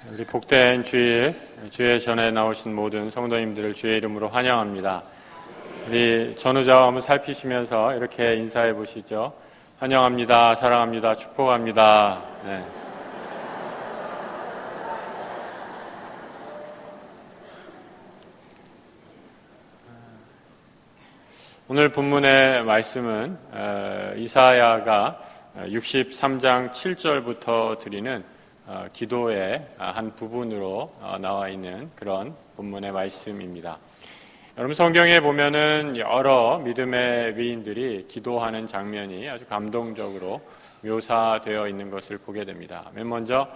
우리 복된 주일, 주일 전에 나오신 모든 성도님들을 주의 이름으로 환영합니다. 우리 전우자와 한번 살피시면서 이렇게 인사해 보시죠. 환영합니다. 사랑합니다. 축복합니다. 네. 오늘 본문의 말씀은 이사야가 63장 7절부터 드리는 기도의 한 부분으로 나와 있는 그런 본문의 말씀입니다. 여러분, 성경에 보면은 여러 믿음의 위인들이 기도하는 장면이 아주 감동적으로 묘사되어 있는 것을 보게 됩니다. 맨 먼저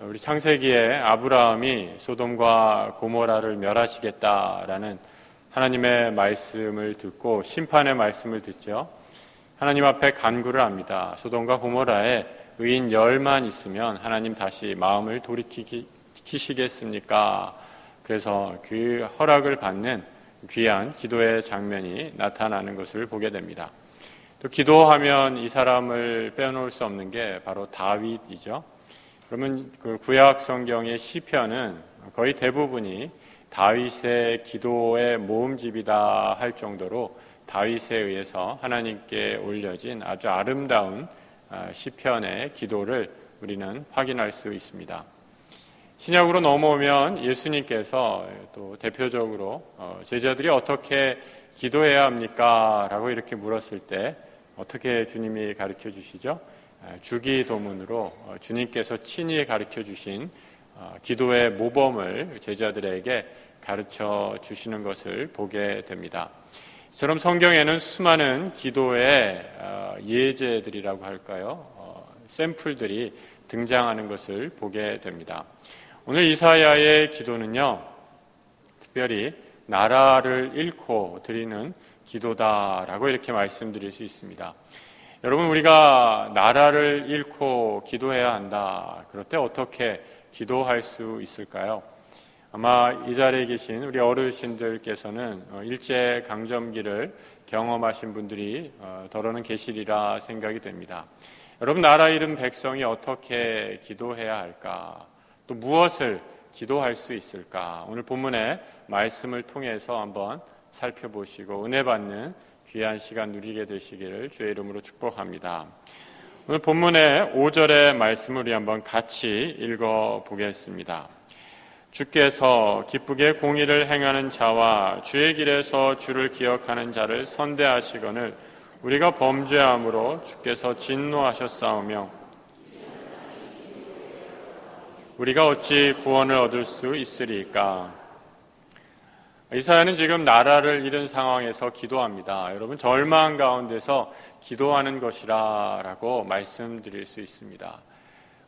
우리 창세기에 아브라함이 소돔과 고모라를 멸하시겠다라는 하나님의 말씀을 듣고 심판의 말씀을 듣죠. 하나님 앞에 간구를 합니다. 소돔과 고모라에 의인 10만 있으면 하나님 다시 마음을 돌이키시겠습니까? 그래서 그 허락을 받는 귀한 기도의 장면이 나타나는 것을 보게 됩니다. 또 기도하면 이 사람을 빼놓을 수 없는 게 바로 다윗이죠. 그러면 그 구약 성경의 시편은 거의 대부분이 다윗의 기도의 모음집이다 할 정도로 다윗에 의해서 하나님께 올려진 아주 아름다운 시편의 기도를 우리는 확인할 수 있습니다. 신약으로 넘어오면 예수님께서 또 대표적으로 제자들이 어떻게 기도해야 합니까? 라고 이렇게 물었을 때 어떻게 주님이 가르쳐 주시죠? 주기도문으로 주님께서 친히 가르쳐 주신 기도의 모범을 제자들에게 가르쳐 주시는 것을 보게 됩니다. 이처럼 성경에는 수많은 기도의 예제들이라고 할까요? 샘플들이 등장하는 것을 보게 됩니다. 오늘 이사야의 기도는요, 특별히 나라를 잃고 드리는 기도다라고 이렇게 말씀드릴 수 있습니다. 여러분, 우리가 나라를 잃고 기도해야 한다. 그럴 때 어떻게 기도할 수 있을까요? 아마 이 자리에 계신 우리 어르신들께서는 일제강점기를 경험하신 분들이 더러는 계시리라 생각이 됩니다. 여러분, 나라 잃은 백성이 어떻게 기도해야 할까? 또 무엇을 기도할 수 있을까? 오늘 본문의 말씀을 통해서 한번 살펴보시고 은혜 받는 귀한 시간 누리게 되시기를 주의 이름으로 축복합니다. 오늘 본문의 5절의 말씀을 우리 한번 같이 읽어보겠습니다. 주께서 기쁘게 공의를 행하는 자와 주의 길에서 주를 기억하는 자를 선대하시거늘 우리가 범죄함으로 주께서 진노하셨사오며 우리가 어찌 구원을 얻을 수 있으리까? 이사야는 지금 나라를 잃은 상황에서 기도합니다. 여러분, 절망 가운데서 기도하는 것이라고 말씀드릴 수 있습니다.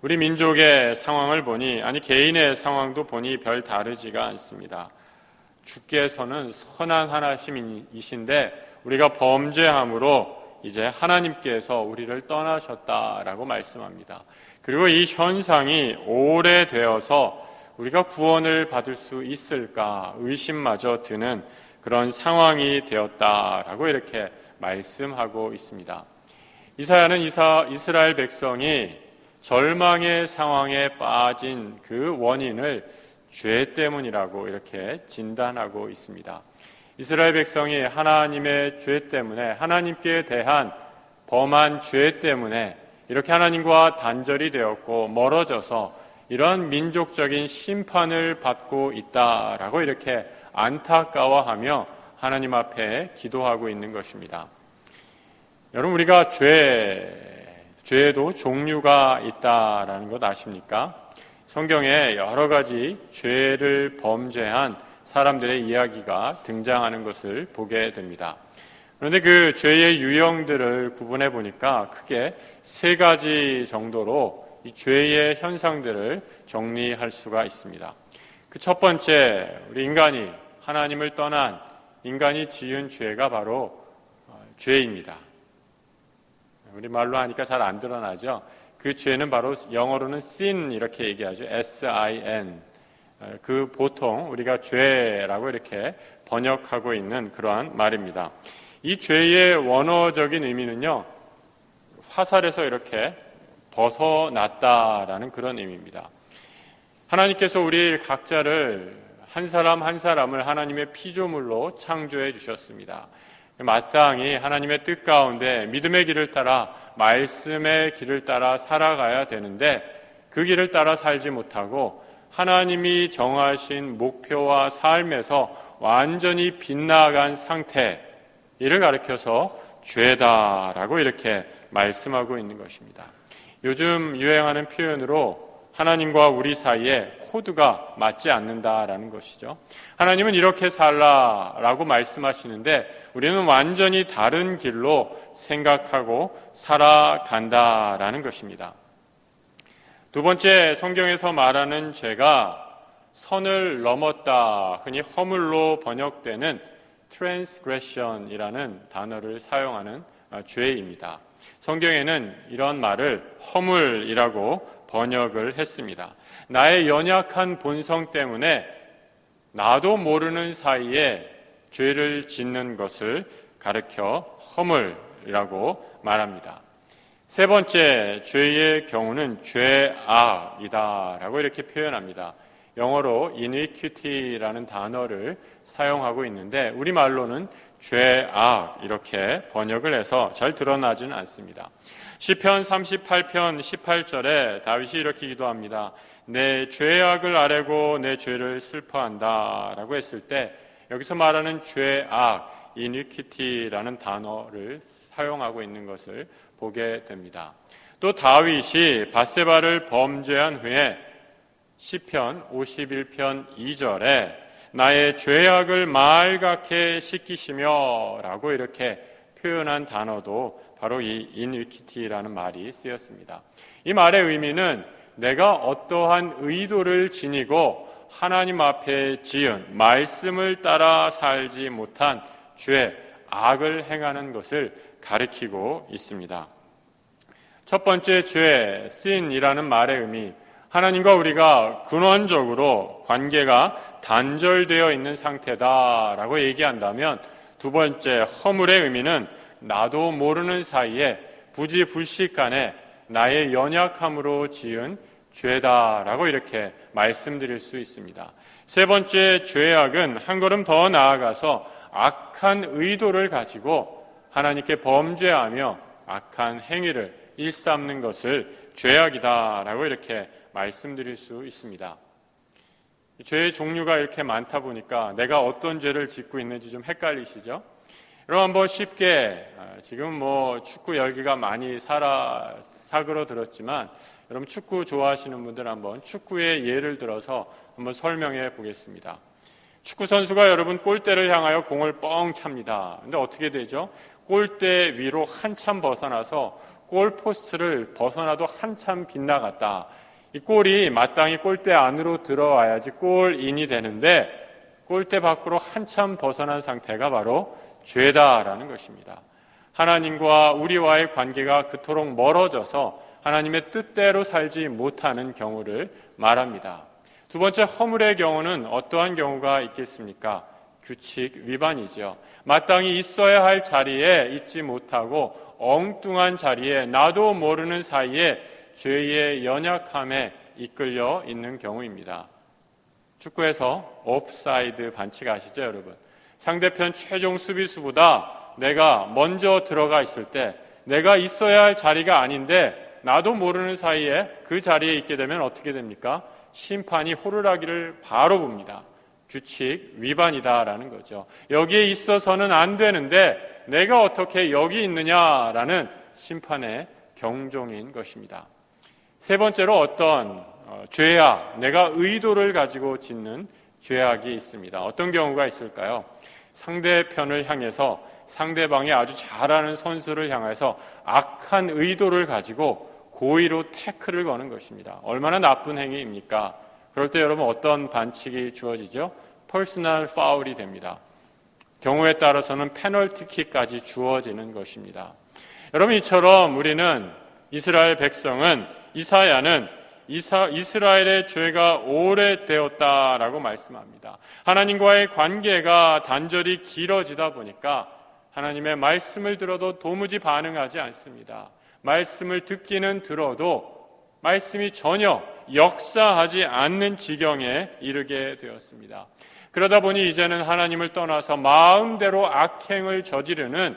우리 민족의 상황을 보니, 아니 개인의 상황도 보니 별 다르지가 않습니다. 주께서는 선한 하나님이신데 우리가 범죄함으로 이제 하나님께서 우리를 떠나셨다라고 말씀합니다. 그리고 이 현상이 오래되어서 우리가 구원을 받을 수 있을까 의심마저 드는 그런 상황이 되었다라고 이렇게 말씀하고 있습니다. 이사야는 이스라엘 백성이 절망의 상황에 빠진 그 원인을 죄 때문이라고 이렇게 진단하고 있습니다. 이스라엘 백성이 하나님의 죄 때문에, 하나님께 대한 범한 죄 때문에 이렇게 하나님과 단절이 되었고 멀어져서 이런 민족적인 심판을 받고 있다라고 이렇게 안타까워하며 하나님 앞에 기도하고 있는 것입니다. 여러분, 우리가 죄에도 종류가 있다라는 것 아십니까? 성경에 여러 가지 죄를 범죄한 사람들의 이야기가 등장하는 것을 보게 됩니다. 그런데 그 죄의 유형들을 구분해 보니까 크게 3가지 정도로 이 죄의 현상들을 정리할 수가 있습니다. 그 첫 번째, 우리 인간이 하나님을 떠난 인간이 지은 죄가 바로 죄입니다. 우리 말로 하니까 잘 안 드러나죠. 그 죄는 바로 영어로는 sin 이렇게 얘기하죠. S-I-N. 그 보통 우리가 죄라고 이렇게 번역하고 있는 그러한 말입니다. 이 죄의 원어적인 의미는요, 화살에서 이렇게 벗어났다라는 그런 의미입니다. 하나님께서 우리 각자를 한 사람 한 사람을 하나님의 피조물로 창조해 주셨습니다. 마땅히 하나님의 뜻 가운데 믿음의 길을 따라 말씀의 길을 따라 살아가야 되는데 그 길을 따라 살지 못하고 하나님이 정하신 목표와 삶에서 완전히 빗나간 상태, 이를 가리켜서 죄다라고 이렇게 말씀하고 있는 것입니다. 요즘 유행하는 표현으로 하나님과 우리 사이에 코드가 맞지 않는다라는 것이죠. 하나님은 이렇게 살라라고 말씀하시는데 우리는 완전히 다른 길로 생각하고 살아간다라는 것입니다. 두 번째, 성경에서 말하는 죄가 선을 넘었다, 흔히 허물로 번역되는 transgression이라는 단어를 사용하는 죄입니다. 성경에는 이런 말을 허물이라고 번역을 했습니다. 나의 연약한 본성 때문에 나도 모르는 사이에 죄를 짓는 것을 가리켜 허물이라고 말합니다. 세 번째, 죄의 경우는 죄악이다라고 이렇게 표현합니다. 영어로 iniquity라는 단어를 사용하고 있는데 우리말로는 죄악 이렇게 번역을 해서 잘 드러나지는 않습니다. 시편 38편 18절에 다윗이 이렇게 기도합니다. 내 죄악을 아뢰고 내 죄를 슬퍼한다 라고 했을 때 여기서 말하는 죄악, iniquity라는 단어를 사용하고 있는 것을 보게 됩니다. 또 다윗이 밧세바를 범죄한 후에 시편 51편 2절에 나의 죄악을 말갛게 씻기시며 라고 이렇게 표현한 단어도 바로 이 iniquity라는 말이 쓰였습니다. 이 말의 의미는 내가 어떠한 의도를 지니고 하나님 앞에 지은 말씀을 따라 살지 못한 죄, 악을 행하는 것을 가리키고 있습니다. 첫 번째 죄, sin이라는 말의 의미, 하나님과 우리가 근원적으로 관계가 단절되어 있는 상태다라고 얘기한다면 두 번째, 허물의 의미는 나도 모르는 사이에 부지불식간에 나의 연약함으로 지은 죄다라고 이렇게 말씀드릴 수 있습니다. 세 번째, 죄악은 한 걸음 더 나아가서 악한 의도를 가지고 하나님께 범죄하며 악한 행위를 일삼는 것을 죄악이다라고 이렇게 말씀드릴 수 있습니다. 죄의 종류가 이렇게 많다 보니까 내가 어떤 죄를 짓고 있는지 좀 헷갈리시죠? 여러분 한번 쉽게, 지금 축구 열기가 많이 사그러들었지만 여러분 축구 좋아하시는 분들 한번 축구의 예를 들어서 한번 설명해 보겠습니다. 축구 선수가 여러분 골대를 향하여 공을 뻥 찹니다. 근데 어떻게 되죠? 골대 위로 한참 벗어나서 골포스트를 벗어나도 한참 빗나갔다. 이 골이 마땅히 골대 안으로 들어와야지 골인이 되는데 골대 밖으로 한참 벗어난 상태가 바로 죄다라는 것입니다. 하나님과 우리와의 관계가 그토록 멀어져서 하나님의 뜻대로 살지 못하는 경우를 말합니다. 두 번째, 허물의 경우는 어떠한 경우가 있겠습니까? 규칙 위반이죠. 마땅히 있어야 할 자리에 있지 못하고 엉뚱한 자리에 나도 모르는 사이에 죄의 연약함에 이끌려 있는 경우입니다. 축구에서 오프사이드 반칙 아시죠, 여러분? 상대편 최종 수비수보다 내가 먼저 들어가 있을 때 내가 있어야 할 자리가 아닌데 나도 모르는 사이에 그 자리에 있게 되면 어떻게 됩니까? 심판이 호루라기를 바로 봅니다. 규칙 위반이다라는 거죠. 여기에 있어서는 안 되는데 내가 어떻게 여기 있느냐라는 심판의 경종인 것입니다. 세 번째로 어떤 죄악, 내가 의도를 가지고 짓는 죄악이 있습니다. 어떤 경우가 있을까요? 상대편을 향해서 상대방이 아주 잘하는 선수를 향해서 악한 의도를 가지고 고의로 태클을 거는 것입니다. 얼마나 나쁜 행위입니까? 그럴 때 여러분 어떤 반칙이 주어지죠? 퍼스널 파울이 됩니다. 경우에 따라서는 페널티킥까지 주어지는 것입니다. 여러분 이처럼 우리는 이스라엘 백성은 이사야는 이스라엘의 죄가 오래되었다라고 말씀합니다. 하나님과의 관계가 단절이 길어지다 보니까 하나님의 말씀을 들어도 도무지 반응하지 않습니다. 말씀을 듣기는 들어도 말씀이 전혀 역사하지 않는 지경에 이르게 되었습니다. 그러다 보니 이제는 하나님을 떠나서 마음대로 악행을 저지르는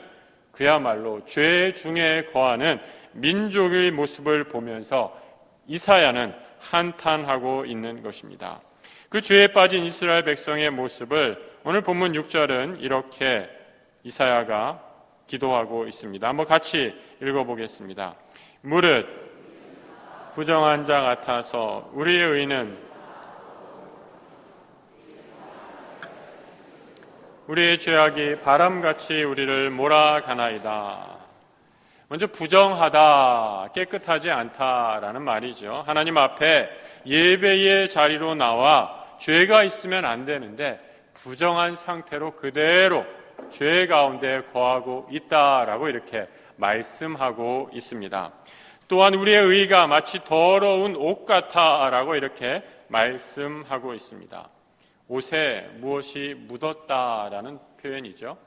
그야말로 죄 중에 거하는 민족의 모습을 보면서 이사야는 한탄하고 있는 것입니다. 그 죄에 빠진 이스라엘 백성의 모습을 오늘 본문 6절은 이렇게 이사야가 기도하고 있습니다. 한번 같이 읽어보겠습니다. 무릇 부정한 자 같아서 우리의 의는 우리의 죄악이 바람같이 우리를 몰아가나이다. 먼저 부정하다, 깨끗하지 않다라는 말이죠. 하나님 앞에 예배의 자리로 나와 죄가 있으면 안 되는데 부정한 상태로 그대로 죄 가운데 거하고 있다라고 이렇게 말씀하고 있습니다. 또한 우리의 의가 마치 더러운 옷 같아라고 이렇게 말씀하고 있습니다. 옷에 무엇이 묻었다라는 표현이죠.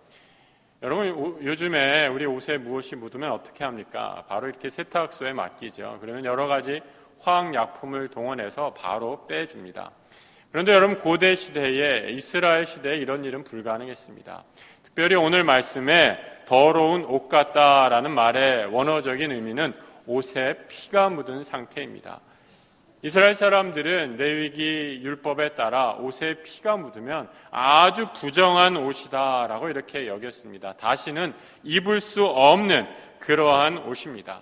여러분, 요즘에 우리 옷에 무엇이 묻으면 어떻게 합니까? 바로 이렇게 세탁소에 맡기죠. 그러면 여러 가지 화학약품을 동원해서 바로 빼줍니다. 그런데 여러분, 고대 시대에, 이스라엘 시대에 이런 일은 불가능했습니다. 특별히 오늘 말씀에 더러운 옷 같다라는 말의 원어적인 의미는 옷에 피가 묻은 상태입니다. 이스라엘 사람들은 레위기 율법에 따라 옷에 피가 묻으면 아주 부정한 옷이다라고 이렇게 여겼습니다. 다시는 입을 수 없는 그러한 옷입니다.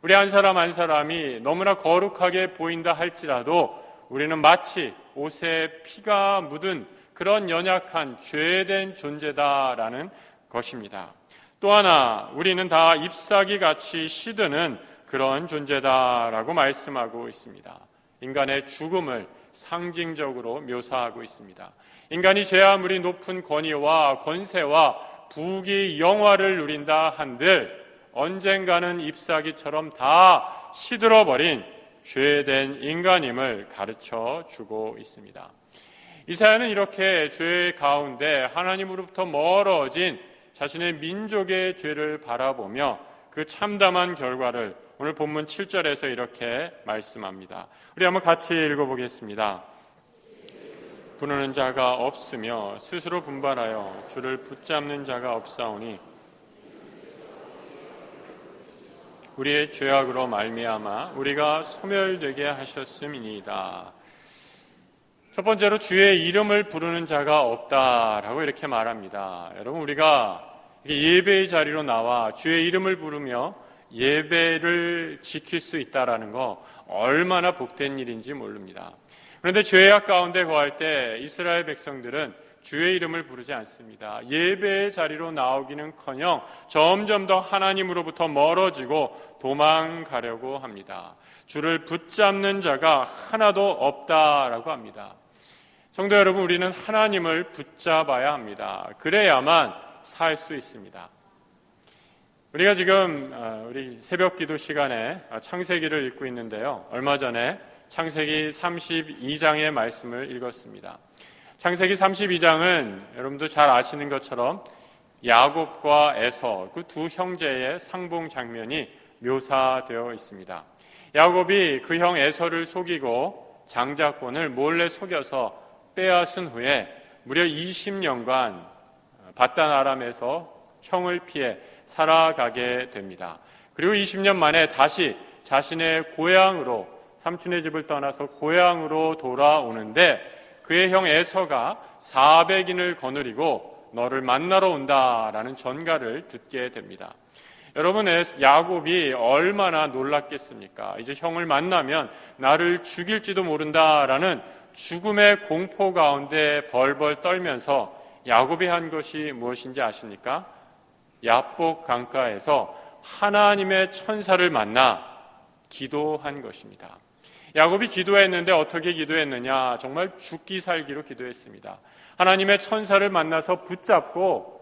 우리 한 사람 한 사람이 너무나 거룩하게 보인다 할지라도 우리는 마치 옷에 피가 묻은 그런 연약한 죄된 존재다라는 것입니다. 또 하나, 우리는 다 잎사귀 같이 시드는 그런 존재다라고 말씀하고 있습니다. 인간의 죽음을 상징적으로 묘사하고 있습니다. 인간이 제 아무리 높은 권위와 권세와 부귀 영화를 누린다 한들 언젠가는 잎사귀처럼 다 시들어버린 죄된 인간임을 가르쳐 주고 있습니다. 이사야는 이렇게 죄 가운데 하나님으로부터 멀어진 자신의 민족의 죄를 바라보며 그 참담한 결과를 오늘 본문 7절에서 이렇게 말씀합니다. 우리 한번 같이 읽어보겠습니다. 부르는 자가 없으며 스스로 분발하여 주를 붙잡는 자가 없사오니 우리의 죄악으로 말미암아 우리가 소멸되게 하셨음이니이다. 첫 번째로 주의 이름을 부르는 자가 없다라고 이렇게 말합니다. 여러분, 우리가 예배의 자리로 나와 주의 이름을 부르며 예배를 지킬 수 있다라는 거 얼마나 복된 일인지 모릅니다. 그런데 죄악 가운데 거할 때 이스라엘 백성들은 주의 이름을 부르지 않습니다. 예배의 자리로 나오기는커녕 점점 더 하나님으로부터 멀어지고 도망가려고 합니다. 주를 붙잡는 자가 하나도 없다라고 합니다. 성도 여러분, 우리는 하나님을 붙잡아야 합니다. 그래야만 살 수 있습니다. 우리가 지금 우리 새벽 기도 시간에 창세기를 읽고 있는데요. 얼마 전에 창세기 32장의 말씀을 읽었습니다. 창세기 32장은 여러분도 잘 아시는 것처럼 야곱과 에서 그 두 형제의 상봉 장면이 묘사되어 있습니다. 야곱이 그 형 에서를 속이고 장자권을 몰래 속여서 빼앗은 후에 무려 20년간 바단 아람에서 형을 피해 살아가게 됩니다. 그리고 20년 만에 다시 자신의 고향으로, 삼촌의 집을 떠나서 고향으로 돌아오는데 그의 형 에서가 400인을 거느리고 너를 만나러 온다라는 전가를 듣게 됩니다. 여러분, 야곱이 얼마나 놀랐겠습니까? 이제 형을 만나면 나를 죽일지도 모른다라는 죽음의 공포 가운데 벌벌 떨면서 야곱이 한 것이 무엇인지 아십니까? 야복 강가에서 하나님의 천사를 만나 기도한 것입니다. 야곱이 기도했는데 어떻게 기도했느냐? 정말 죽기 살기로 기도했습니다. 하나님의 천사를 만나서 붙잡고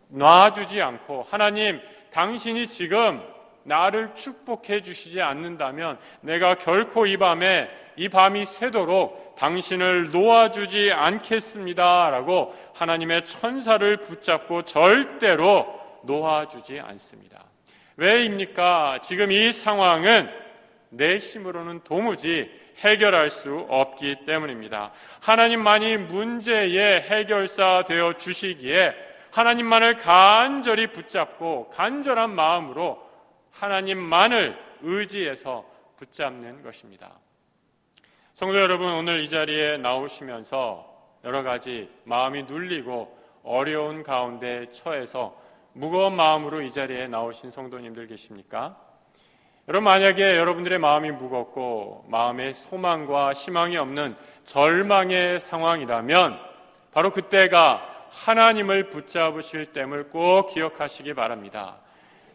놔주지 않고, 하나님, 당신이 지금 나를 축복해 주시지 않는다면 내가 결코 이 밤이 새도록 당신을 놓아주지 않겠습니다 라고 하나님의 천사를 붙잡고 절대로 놓아주지 않습니다. 왜입니까? 지금 이 상황은 내 힘으로는 도무지 해결할 수 없기 때문입니다. 하나님만이 문제의 해결사 되어 주시기에 하나님만을 간절히 붙잡고 간절한 마음으로 하나님만을 의지해서 붙잡는 것입니다. 성도 여러분, 오늘 이 자리에 나오시면서 여러 가지 마음이 눌리고 어려운 가운데 처해서 무거운 마음으로 이 자리에 나오신 성도님들 계십니까? 여러분, 만약에 여러분들의 마음이 무겁고 마음에 소망과 희망이 없는 절망의 상황이라면 바로 그때가 하나님을 붙잡으실 때를 꼭 기억하시기 바랍니다.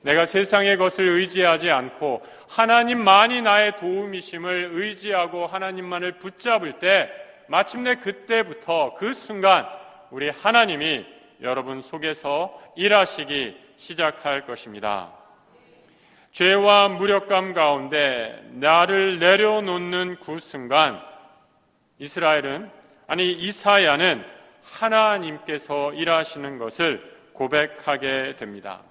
내가 세상의 것을 의지하지 않고 하나님만이 나의 도움이심을 의지하고 하나님만을 붙잡을 때 마침내 그때부터 그 순간 우리 하나님이 여러분 속에서 일하시기 시작할 것입니다. 죄와 무력감 가운데 나를 내려놓는 그 순간 이사야는 하나님께서 일하시는 것을 고백하게 됩니다.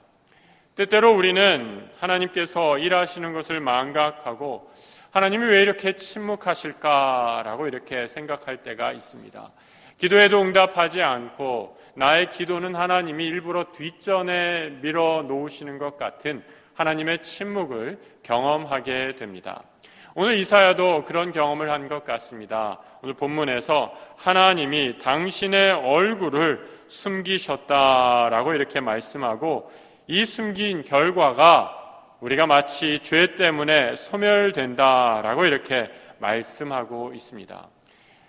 때때로 우리는 하나님께서 일하시는 것을 망각하고 하나님이 왜 이렇게 침묵하실까라고 이렇게 생각할 때가 있습니다. 기도에도 응답하지 않고 나의 기도는 하나님이 일부러 뒷전에 밀어 놓으시는 것 같은 하나님의 침묵을 경험하게 됩니다. 오늘 이사야도 그런 경험을 한 것 같습니다. 오늘 본문에서 하나님이 당신의 얼굴을 숨기셨다라고 이렇게 말씀하고 이 숨긴 결과가 우리가 마치 죄 때문에 소멸된다라고 이렇게 말씀하고 있습니다.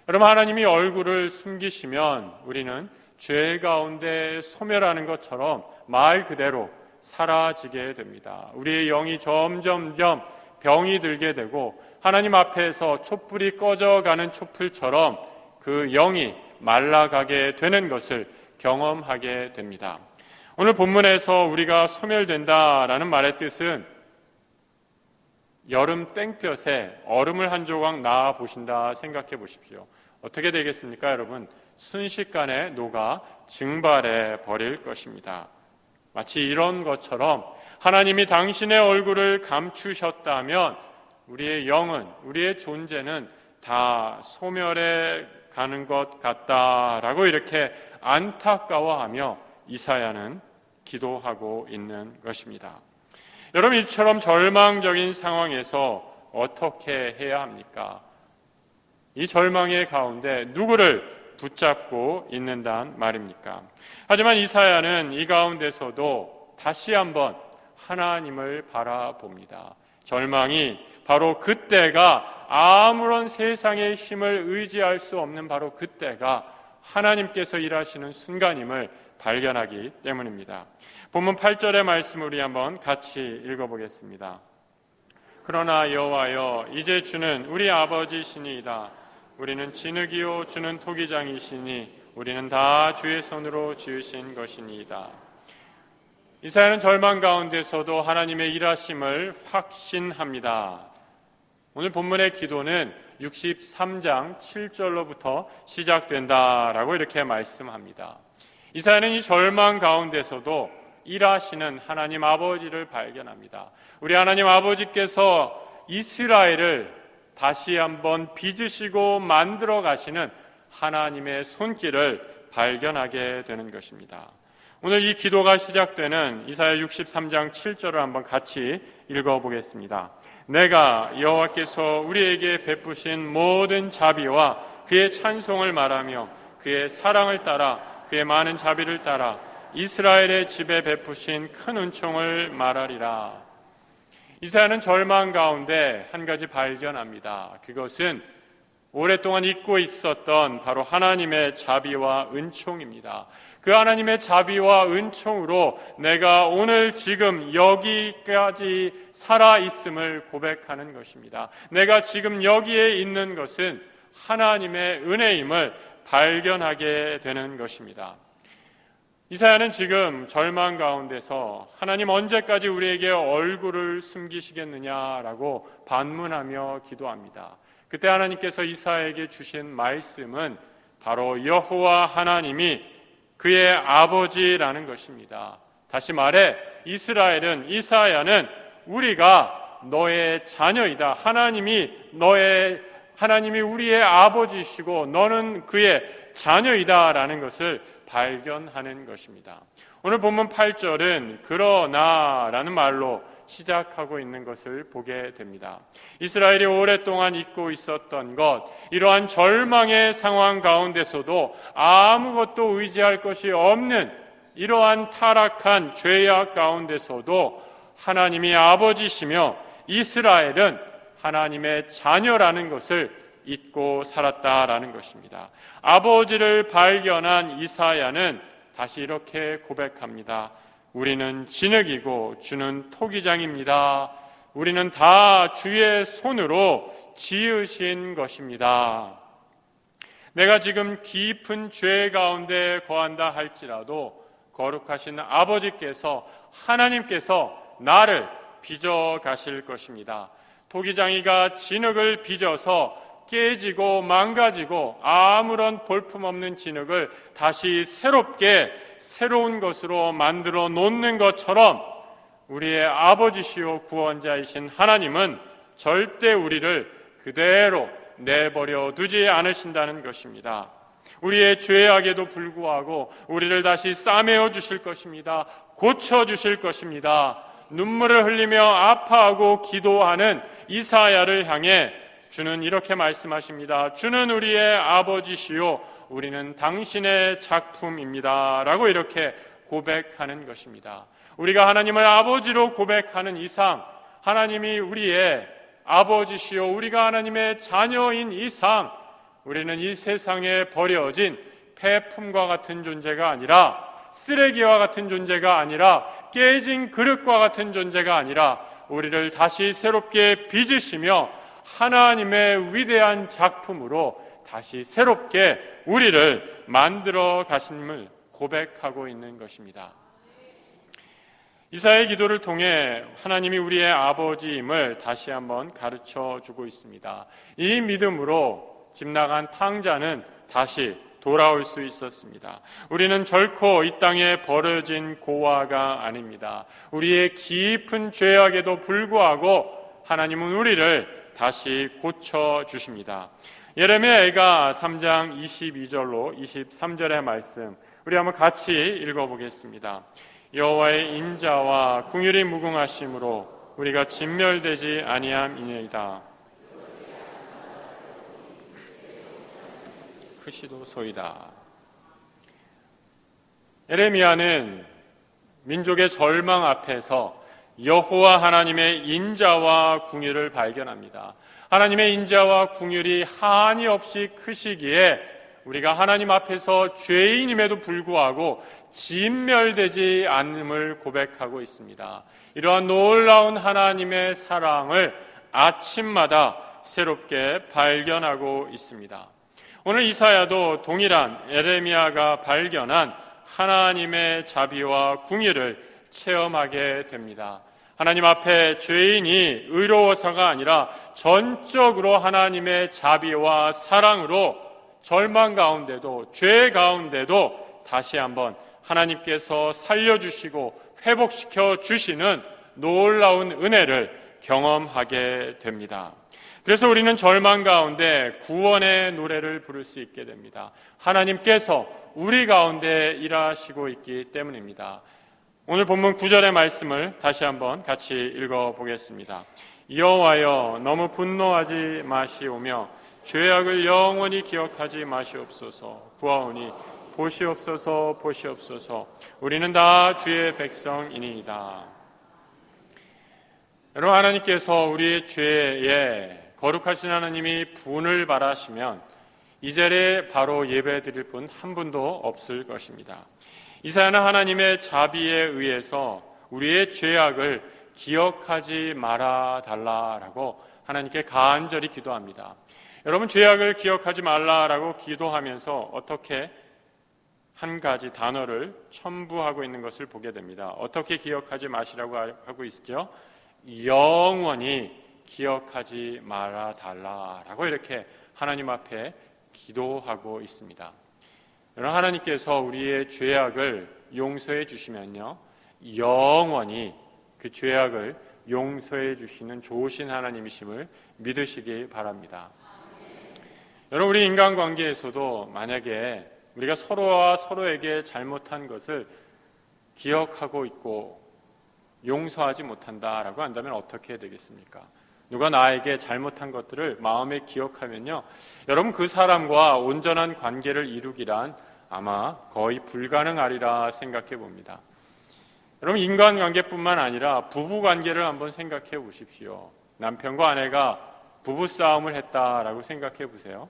여러분, 하나님이 얼굴을 숨기시면 우리는 죄 가운데 소멸하는 것처럼 말 그대로 사라지게 됩니다. 우리의 영이 점점점 병이 들게 되고 하나님 앞에서 촛불이 꺼져가는 촛불처럼 그 영이 말라가게 되는 것을 경험하게 됩니다. 오늘 본문에서 우리가 소멸된다라는 말의 뜻은 여름 땡볕에 얼음을 한 조각 놔 보신다 생각해 보십시오. 어떻게 되겠습니까, 여러분? 순식간에 녹아 증발해 버릴 것입니다. 마치 이런 것처럼 하나님이 당신의 얼굴을 감추셨다면 우리의 영은, 우리의 존재는 다 소멸해 가는 것 같다라고 이렇게 안타까워하며 이사야는 기도하고 있는 것입니다. 여러분, 이처럼 절망적인 상황에서 어떻게 해야 합니까? 이 절망의 가운데 누구를 붙잡고 있는단 말입니까? 하지만 이사야는 이 가운데서도 다시 한번 하나님을 바라봅니다. 절망이 바로 그때가 아무런 세상의 힘을 의지할 수 없는 바로 그때가 하나님께서 일하시는 순간임을 발견하기 때문입니다. 본문 8절의 말씀을 우리 한번 같이 읽어보겠습니다. 그러나 여호와여, 이제 주는 우리 아버지시니이다. 우리는 진흙이요 주는 토기장이시니 우리는 다 주의 손으로 지으신 것이니이다. 이사야는 절망 가운데서도 하나님의 일하심을 확신합니다. 오늘 본문의 기도는 63장 7절로부터 시작된다라고 이렇게 말씀합니다. 이사야는 이 절망 가운데서도 일하시는 하나님 아버지를 발견합니다. 우리 하나님 아버지께서 이스라엘을 다시 한번 빚으시고 만들어 가시는 하나님의 손길을 발견하게 되는 것입니다. 오늘 이 기도가 시작되는 이사야 63장 7절을 한번 같이 읽어보겠습니다. 내가 여호와께서 우리에게 베푸신 모든 자비와 그의 찬송을 말하며 그의 사랑을 따라 그의 많은 자비를 따라 이스라엘의 집에 베푸신 큰 은총을 말하리라. 이사야는 절망 가운데 한 가지 발견합니다. 그것은 오랫동안 잊고 있었던 바로 하나님의 자비와 은총입니다. 그 하나님의 자비와 은총으로 내가 오늘 지금 여기까지 살아있음을 고백하는 것입니다. 내가 지금 여기에 있는 것은 하나님의 은혜임을 발견하게 되는 것입니다. 이사야는 지금 절망 가운데서 하나님 언제까지 우리에게 얼굴을 숨기시겠느냐라고 반문하며 기도합니다. 그때 하나님께서 이사야에게 주신 말씀은 바로 여호와 하나님이 그의 아버지라는 것입니다. 다시 말해 이사야는 우리가 너의 자녀이다. 하나님이 우리의 아버지시고 너는 그의 자녀이다라는 것을 발견하는 것입니다. 오늘 본문 8절은 그러나라는 말로 시작하고 있는 것을 보게 됩니다. 이스라엘이 오랫동안 잊고 있었던 것, 이러한 절망의 상황 가운데서도 아무것도 의지할 것이 없는 이러한 타락한 죄악 가운데서도 하나님이 아버지시며 이스라엘은 하나님의 자녀라는 것을 잊고 살았다라는 것입니다. 아버지를 발견한 이사야는 다시 이렇게 고백합니다. 우리는 진흙이고 주는 토기장입니다. 우리는 다 주의 손으로 지으신 것입니다. 내가 지금 깊은 죄 가운데 거한다 할지라도 거룩하신 아버지께서, 하나님께서 나를 빚어 가실 것입니다. 토기장이가 진흙을 빚어서 깨지고 망가지고 아무런 볼품없는 진흙을 다시 새로운 것으로 만들어 놓는 것처럼 우리의 아버지시오 구원자이신 하나님은 절대 우리를 그대로 내버려 두지 않으신다는 것입니다. 우리의 죄악에도 불구하고 우리를 다시 싸매어 주실 것입니다. 고쳐 주실 것입니다. 눈물을 흘리며 아파하고 기도하는 이사야를 향해 주는 이렇게 말씀하십니다. 주는 우리의 아버지시요 우리는 당신의 작품입니다 라고 이렇게 고백하는 것입니다. 우리가 하나님을 아버지로 고백하는 이상, 하나님이 우리의 아버지시요 우리가 하나님의 자녀인 이상, 우리는 이 세상에 버려진 폐품과 같은 존재가 아니라, 쓰레기와 같은 존재가 아니라, 깨진 그릇과 같은 존재가 아니라 우리를 다시 새롭게 빚으시며 하나님의 위대한 작품으로 다시 새롭게 우리를 만들어 가심을 고백하고 있는 것입니다. 이사야의 기도를 통해 하나님이 우리의 아버지임을 다시 한번 가르쳐 주고 있습니다. 이 믿음으로 집 나간 탕자는 다시 돌아올 수 있었습니다. 우리는 결코 이 땅에 버려진 고아가 아닙니다. 우리의 깊은 죄악에도 불구하고 하나님은 우리를 다시 고쳐주십니다. 예레미야가 3장 22절로 23절의 말씀 우리 한번 같이 읽어보겠습니다. 여호와의 인자와 긍휼이 무궁하심으로 우리가 진멸되지 아니함이니이다. 크시도소이다. 예레미야는 민족의 절망 앞에서 여호와 하나님의 인자와 긍휼을 발견합니다. 하나님의 인자와 긍휼이 한이 없이 크시기에 우리가 하나님 앞에서 죄인임에도 불구하고 진멸되지 않음을 고백하고 있습니다. 이러한 놀라운 하나님의 사랑을 아침마다 새롭게 발견하고 있습니다. 오늘 이사야도 동일한 예레미야가 발견한 하나님의 자비와 긍휼을 체험하게 됩니다. 하나님 앞에 죄인이 의로워서가 아니라 전적으로 하나님의 자비와 사랑으로 절망 가운데도 죄 가운데도 다시 한번 하나님께서 살려주시고 회복시켜 주시는 놀라운 은혜를 경험하게 됩니다. 그래서 우리는 절망 가운데 구원의 노래를 부를 수 있게 됩니다. 하나님께서 우리 가운데 일하시고 있기 때문입니다. 오늘 본문 9절의 말씀을 다시 한번 같이 읽어보겠습니다. 여호와여 너무 분노하지 마시오며 죄악을 영원히 기억하지 마시옵소서. 구하오니 보시옵소서 보시옵소서. 우리는 다 주의 백성이니이다. 여러분, 하나님께서 우리의 죄에 거룩하신 하나님이 분을 바라시면 이 자리에 바로 예배 드릴 분 한 분도 없을 것입니다. 이사야는 하나님의 자비에 의해서 우리의 죄악을 기억하지 말아 달라라고 하나님께 간절히 기도합니다. 여러분, 죄악을 기억하지 말라라고 기도하면서 어떻게 한 가지 단어를 첨부하고 있는 것을 보게 됩니다. 어떻게 기억하지 마시라고 하고 있죠? 영원히 기억하지 말아 달라라고 이렇게 하나님 앞에 기도하고 있습니다. 여러분, 하나님께서 우리의 죄악을 용서해 주시면요 영원히 그 죄악을 용서해 주시는 좋으신 하나님이심을 믿으시기 바랍니다. 여러분, 우리 인간관계에서도 만약에 우리가 서로와 서로에게 잘못한 것을 기억하고 있고 용서하지 못한다라고 한다면 어떻게 되겠습니까? 누가 나에게 잘못한 것들을 마음에 기억하면요, 여러분 그 사람과 온전한 관계를 이루기란 아마 거의 불가능하리라 생각해 봅니다. 여러분, 인간관계뿐만 아니라 부부관계를 한번 생각해 보십시오. 남편과 아내가 부부싸움을 했다라고 생각해 보세요.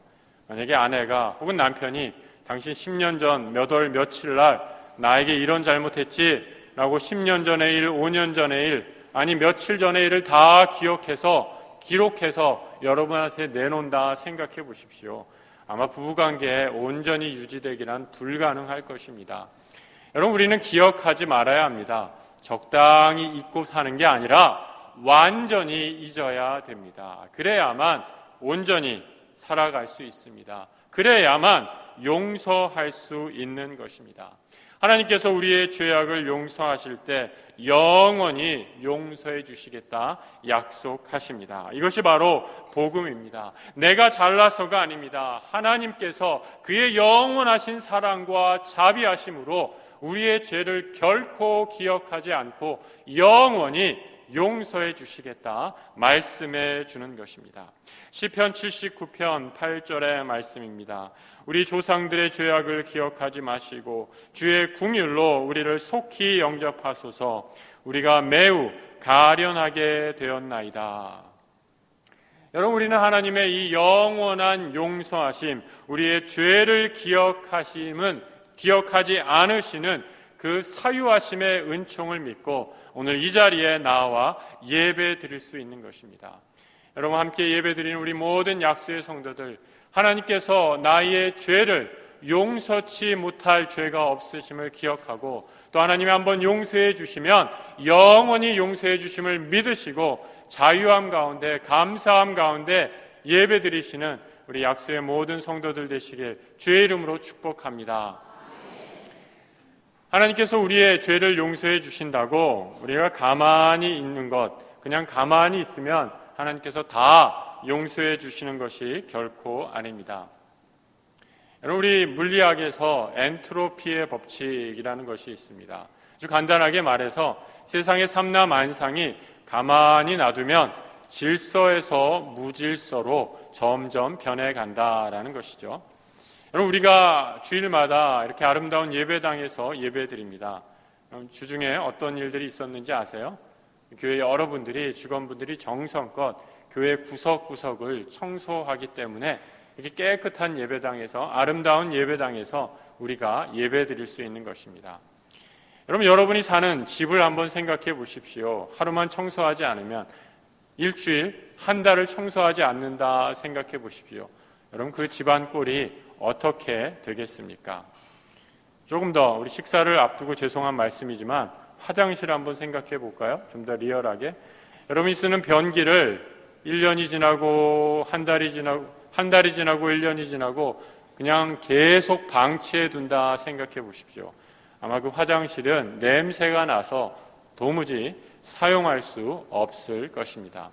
만약에 아내가 혹은 남편이 당신 10년 전 몇 월 며칠 날 나에게 이런 잘못했지 라고 10년 전의 일, 5년 전의 일, 아니 며칠 전의 일을 다 기록해서 여러분한테 내놓는다 생각해 보십시오. 아마 부부관계에 온전히 유지되기란 불가능할 것입니다. 여러분, 우리는 기억하지 말아야 합니다. 적당히 잊고 사는 게 아니라 완전히 잊어야 됩니다. 그래야만 온전히 살아갈 수 있습니다. 그래야만 용서할 수 있는 것입니다. 하나님께서 우리의 죄악을 용서하실 때 영원히 용서해 주시겠다 약속하십니다. 이것이 바로 복음입니다. 내가 잘나서가 아닙니다. 하나님께서 그의 영원하신 사랑과 자비하심으로 우리의 죄를 결코 기억하지 않고 영원히 용서해 주시겠다 말씀해 주는 것입니다. 시편 79편 8절의 말씀입니다. 우리 조상들의 죄악을 기억하지 마시고 주의 긍휼로 우리를 속히 영접하소서. 우리가 매우 가련하게 되었나이다. 여러분, 우리는 하나님의 이 영원한 용서하심, 우리의 죄를 기억하지 않으시는 그 사유하심의 은총을 믿고 오늘 이 자리에 나와 예배 드릴 수 있는 것입니다. 여러분, 함께 예배 드리는 우리 모든 약수의 성도들, 하나님께서 나의 죄를 용서치 못할 죄가 없으심을 기억하고 또 하나님이 한번 용서해 주시면 영원히 용서해 주심을 믿으시고 자유함 가운데, 감사함 가운데 예배 드리시는 우리 약수의 모든 성도들 되시길 주의 이름으로 축복합니다. 하나님께서 우리의 죄를 용서해 주신다고 우리가 가만히 있는 것, 그냥 가만히 있으면 하나님께서 다 용서해 주시는 것이 결코 아닙니다. 여러분, 우리 물리학에서 엔트로피의 법칙이라는 것이 있습니다. 아주 간단하게 말해서 세상의 삼라만상이 가만히 놔두면 질서에서 무질서로 점점 변해간다라는 것이죠. 여러분, 우리가 주일마다 이렇게 아름다운 예배당에서 예배드립니다. 주중에 어떤 일들이 있었는지 아세요? 교회 여러분들이, 직원분들이 정성껏 교회 구석구석을 청소하기 때문에 이렇게 깨끗한 예배당에서, 아름다운 예배당에서 우리가 예배드릴 수 있는 것입니다. 여러분, 여러분이 사는 집을 한번 생각해 보십시오. 하루만 청소하지 않으면 일주일, 한 달을 청소하지 않는다 생각해 보십시오. 여러분, 그 집안 꼴이 어떻게 되겠습니까? 조금 더 우리 식사를 앞두고 죄송한 말씀이지만 화장실 한번 생각해 볼까요? 좀 더 리얼하게. 여러분이 쓰는 변기를 1년이 지나고 한 달이 지나고 1년이 지나고 그냥 계속 방치해 둔다 생각해 보십시오. 아마 그 화장실은 냄새가 나서 도무지 사용할 수 없을 것입니다.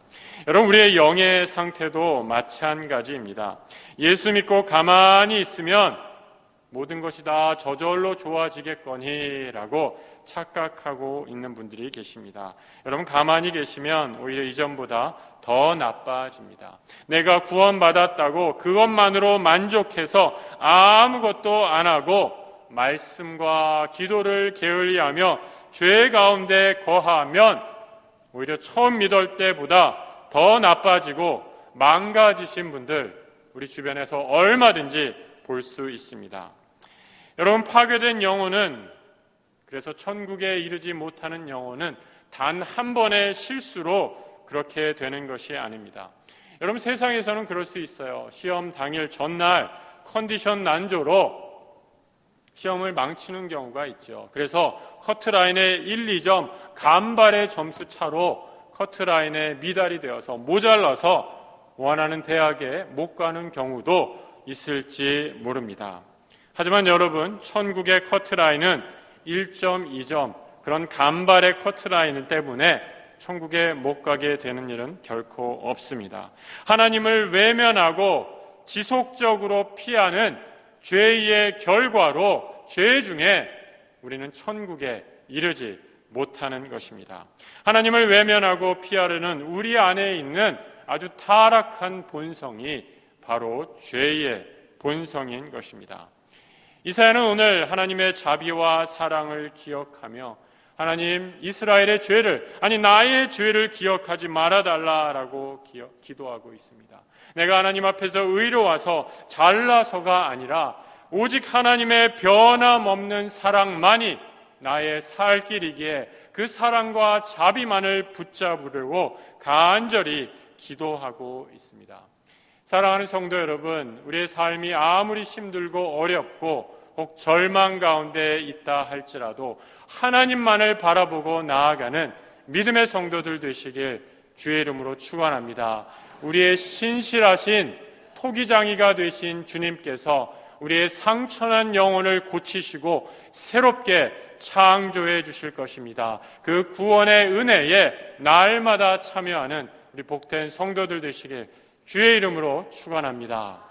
여러분, 우리의 영의 상태도 마찬가지입니다. 예수 믿고 가만히 있으면 모든 것이 다 저절로 좋아지겠거니라고 착각하고 있는 분들이 계십니다. 여러분, 가만히 계시면 오히려 이전보다 더 나빠집니다. 내가 구원받았다고 그것만으로 만족해서 아무것도 안 하고 말씀과 기도를 게을리하며 죄 가운데 거하면 오히려 처음 믿을 때보다 더 나빠지고 망가지신 분들 우리 주변에서 얼마든지 볼 수 있습니다. 여러분, 파괴된 영혼은, 그래서 천국에 이르지 못하는 영혼은 단 한 번의 실수로 그렇게 되는 것이 아닙니다. 여러분, 세상에서는 그럴 수 있어요. 시험 당일 전날 컨디션 난조로 시험을 망치는 경우가 있죠. 그래서 커트라인의 1, 2점 간발의 점수 차로 커트라인에 미달이 되어서 모자라서 원하는 대학에 못 가는 경우도 있을지 모릅니다. 하지만 여러분, 천국의 커트라인은 1점, 2점 그런 간발의 커트라인 때문에 천국에 못 가게 되는 일은 결코 없습니다. 하나님을 외면하고 지속적으로 피하는 죄의 결과로 죄 중에 우리는 천국에 이르지 못하는 것입니다. 하나님을 외면하고 피하려는 우리 안에 있는 아주 타락한 본성이 바로 죄의 본성인 것입니다. 이사야는 오늘 하나님의 자비와 사랑을 기억하며 하나님, 이스라엘의 죄를, 아니 나의 죄를 기억하지 말아달라라고 기도하고 있습니다. 내가 하나님 앞에서 의로워서 잘나서가 아니라 오직 하나님의 변함없는 사랑만이 나의 살 길이기에 그 사랑과 자비만을 붙잡으려고 간절히 기도하고 있습니다. 사랑하는 성도 여러분, 우리의 삶이 아무리 힘들고 어렵고 혹 절망 가운데 있다 할지라도 하나님만을 바라보고 나아가는 믿음의 성도들 되시길 주의 이름으로 축원합니다. 우리의 신실하신 토기장이가 되신 주님께서 우리의 상처난 영혼을 고치시고 새롭게 창조해 주실 것입니다. 그 구원의 은혜에 날마다 참여하는 우리 복된 성도들 되시길 주의 이름으로 축원합니다.